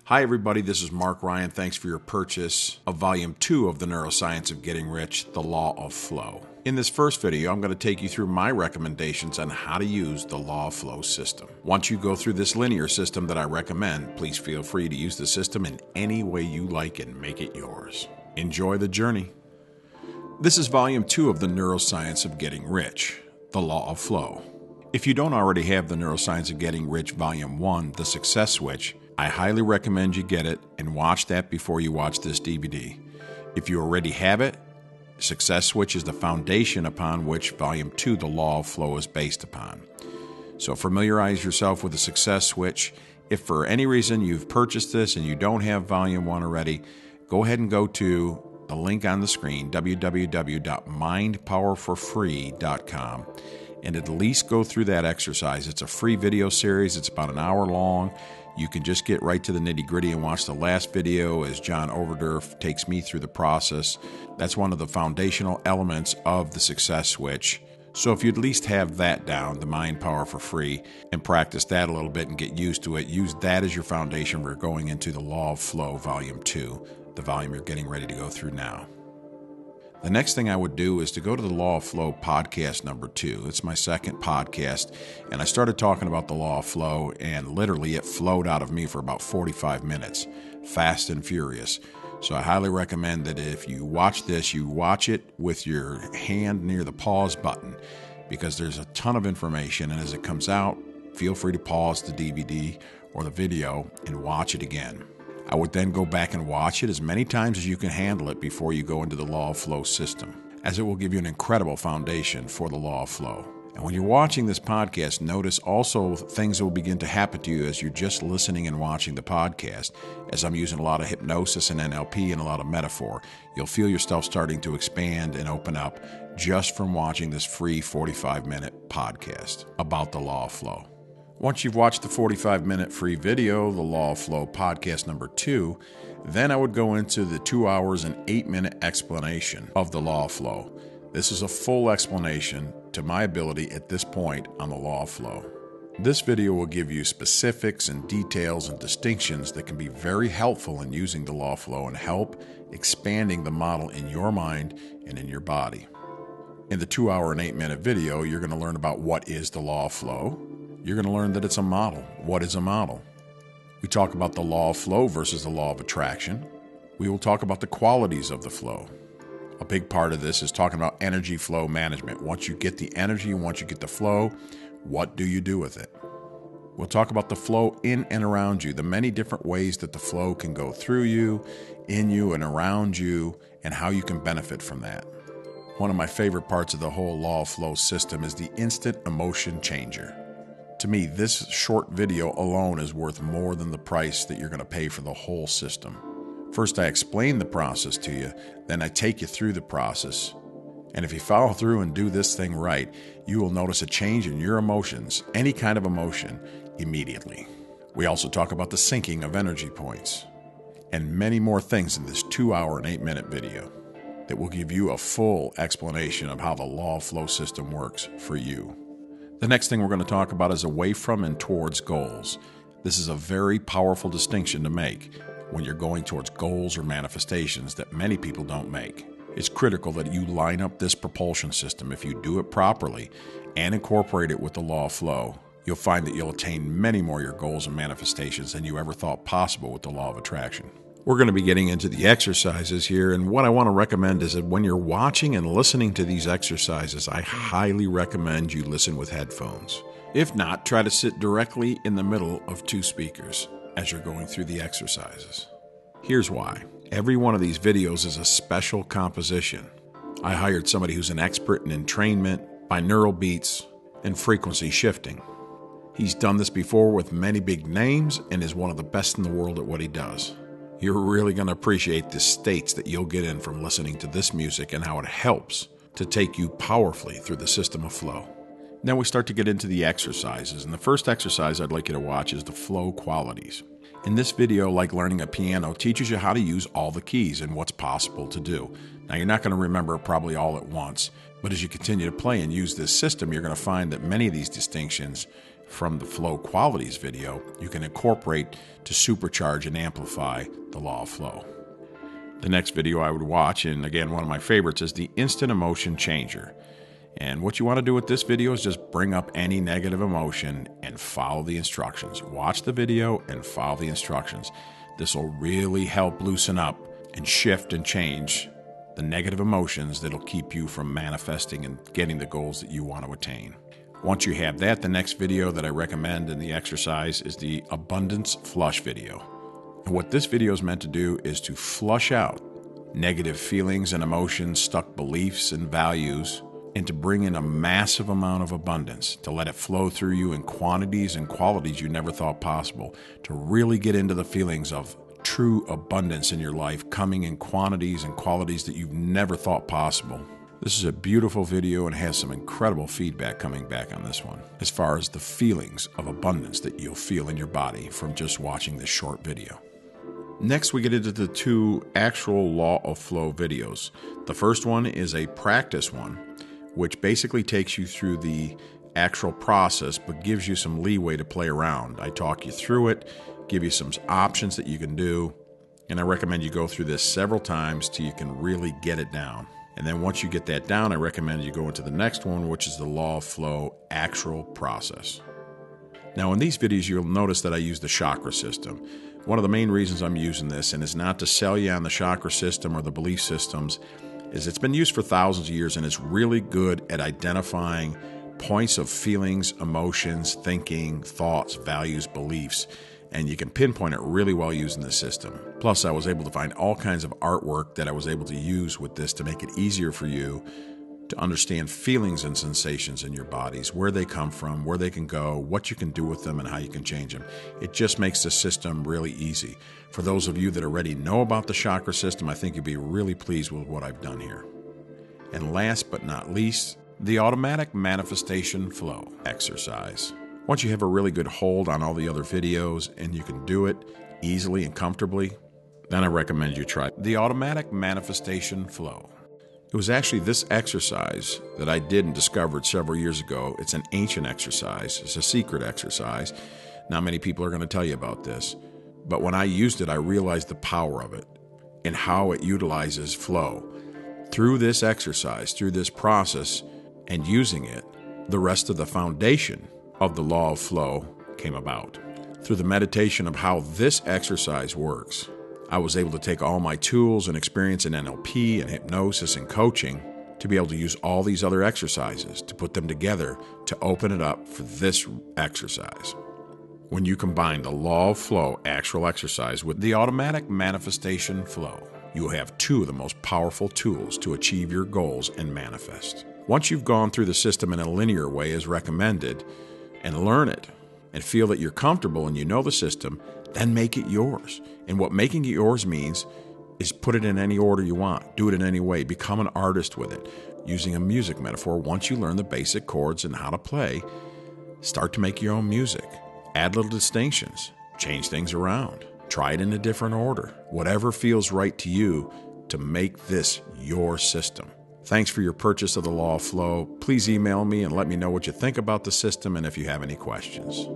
Hi everybody, this is Mark Ryan. Thanks for your purchase of Volume 2 of the NeuroScience of Getting Rich, The Law of Flow. In this first video, I'm going to take you through my recommendations on how to use the Law of Flow system. Once you go through this linear system that I recommend, please feel free to use the system in any way you like and make it yours. Enjoy the journey. This is Volume 2 of the NeuroScience of Getting Rich, The Law of Flow. If you don't already have the NeuroScience of Getting Rich Volume 1, The Success Switch, I highly recommend you get it and watch that before you watch this DVD. If you already have it, Success Switch is the foundation upon which Volume 2, The Law of Flow, is based upon. So familiarize yourself with the Success Switch. If for any reason you've purchased this and you don't have Volume 1 already, go ahead and go to the link on the screen, www.mindpowerforfree.com, and at least go through that exercise. It's a free video series. It's about an hour long. You can just get right to the nitty-gritty and watch the last video as John Overdurf takes me through the process. That's one of the foundational elements of the Success Switch. So if you at least have that down, the Mind Power for Free, and practice that a little bit and get used to it, use that as your foundation for going into the Law of Flow Volume 2, the volume you're getting ready to go through now. The next thing I would do is to go to the Law of Flow podcast number 2. It's my second podcast, and I started talking about the Law of Flow, and literally it flowed out of me for about 45 minutes, fast and furious. So I highly recommend that if you watch this, you watch it with your hand near the pause button, because there's a ton of information, and as it comes out, feel free to pause the DVD or the video and watch it again. I would then go back and watch it as many times as you can handle it before you go into the Law of Flow system, as it will give you an incredible foundation for the Law of Flow. And when you're watching this podcast, notice also things will begin to happen to you as you're just listening and watching the podcast. As I'm using a lot of hypnosis and NLP and a lot of metaphor, you'll feel yourself starting to expand and open up just from watching this free 45-minute podcast about the Law of Flow. Once you've watched the 45-minute free video, the Law of Flow podcast number 2, then I would go into the 2 hours and 8-minute explanation of the Law of Flow. This is a full explanation to my ability at this point on the Law of Flow. This video will give you specifics and details and distinctions that can be very helpful in using the Law of Flow and help expanding the model in your mind and in your body. In the 2 hour and 8-minute video, you're going to learn about what is the Law of Flow. You're going to learn that it's a model. What is a model? We talk about the Law of Flow versus the Law of Attraction. We will talk about the qualities of the flow. A big part of this is talking about energy flow management. Once you get the energy, once you get the flow, what do you do with it? We'll talk about the flow in and around you, the many different ways that the flow can go through you, in you, and around you, and how you can benefit from that. One of my favorite parts of the whole Law of Flow system is the instant emotion changer. To me, this short video alone is worth more than the price that you're going to pay for the whole system. First, I explain the process to you, then I take you through the process. And if you follow through and do this thing right, you will notice a change in your emotions, any kind of emotion, immediately. We also talk about the syncing of energy points and many more things in this 2 hour and 8-minute video that will give you a full explanation of how the Law of Flow system works for you. The next thing we're going to talk about is away from and towards goals. This is a very powerful distinction to make when you're going towards goals or manifestations that many people don't make. It's critical that you line up this propulsion system. If you do it properly and incorporate it with the Law of Flow, you'll find that you'll attain many more of your goals and manifestations than you ever thought possible with the Law of Attraction. We're going to be getting into the exercises here, and what I want to recommend is that when you're watching and listening to these exercises, I highly recommend you listen with headphones. If not, try to sit directly in the middle of 2 speakers as you're going through the exercises. Here's why. Every one of these videos is a special composition. I hired somebody who's an expert in entrainment, binaural beats, and frequency shifting. He's done this before with many big names and is one of the best in the world at what he does. You're really going to appreciate the states that you'll get in from listening to this music and how it helps to take you powerfully through the system of flow. Now we start to get into the exercises, and the first exercise I'd like you to watch is the flow qualities. In this video, like learning a piano, teaches you how to use all the keys and what's possible to do. Now you're not going to remember it probably all at once, but as you continue to play and use this system, you're going to find that many of these distinctions from the Flow Qualities video you can incorporate to supercharge and amplify the law of flow. The next video I would watch, and again one of my favorites, is the Instant Emotion Changer. And what you want to do with this video is just bring up any negative emotion and follow the instructions. Watch the video and follow the instructions. This will really help loosen up and shift and change the negative emotions that'll keep you from manifesting and getting the goals that you want to attain. Once you have that, the next video that I recommend in the exercise is the Abundance Flush video. And what this video is meant to do is to flush out negative feelings and emotions, stuck beliefs and values, and to bring in a massive amount of abundance, to let it flow through you in quantities and qualities you never thought possible, to really get into the feelings of true abundance in your life, coming in quantities and qualities that you've never thought possible. This is a beautiful video and has some incredible feedback coming back on this one, as far as the feelings of abundance that you'll feel in your body from just watching this short video. Next, we get into the two actual Law of Flow videos. The first one is a practice one, which basically takes you through the actual process, but gives you some leeway to play around. I talk you through it, give you some options that you can do, and I recommend you go through this several times till you can really get it down. And then once you get that down, I recommend you go into the next one, which is the Law of Flow actual process. Now in these videos, you'll notice that I use the chakra system. One of the main reasons I'm using this, and it's not to sell you on the chakra system or the belief systems, is it's been used for thousands of years and it's really good at identifying points of feelings, emotions, thinking, thoughts, values, beliefs, and you can pinpoint it really well using the system. Plus, I was able to find all kinds of artwork that I was able to use with this to make it easier for you to understand feelings and sensations in your bodies, where they come from, where they can go, what you can do with them, and how you can change them. It just makes the system really easy. For those of you that already know about the chakra system, I think you'll be really pleased with what I've done here. And last but not least, the automatic manifestation flow exercise. Once you have a really good hold on all the other videos and you can do it easily and comfortably, then I recommend you try the automatic manifestation flow. It was actually this exercise that I did and discovered several years ago. It's an ancient exercise. It's a secret exercise. Not many people are going to tell you about this. But when I used it, I realized the power of it and how it utilizes flow. Through this exercise, through this process, and using it, the rest of the foundation of the law of flow came about. Through the meditation of how this exercise works, I was able to take all my tools and experience in NLP and hypnosis and coaching to be able to use all these other exercises, to put them together, to open it up for this exercise. When you combine the law of flow actual exercise with the automatic manifestation flow, you will have two of the most powerful tools to achieve your goals and manifest. Once you've gone through the system in a linear way as recommended, and learn it, and feel that you're comfortable and you know the system, then make it yours. And what making it yours means is put it in any order you want. Do it in any way. Become an artist with it. Using a music metaphor, once you learn the basic chords and how to play, start to make your own music. Add little distinctions. Change things around. Try it in a different order. Whatever feels right to you to make this your system. Thanks for your purchase of the Law of Flow. Please email me and let me know what you think about the system and if you have any questions.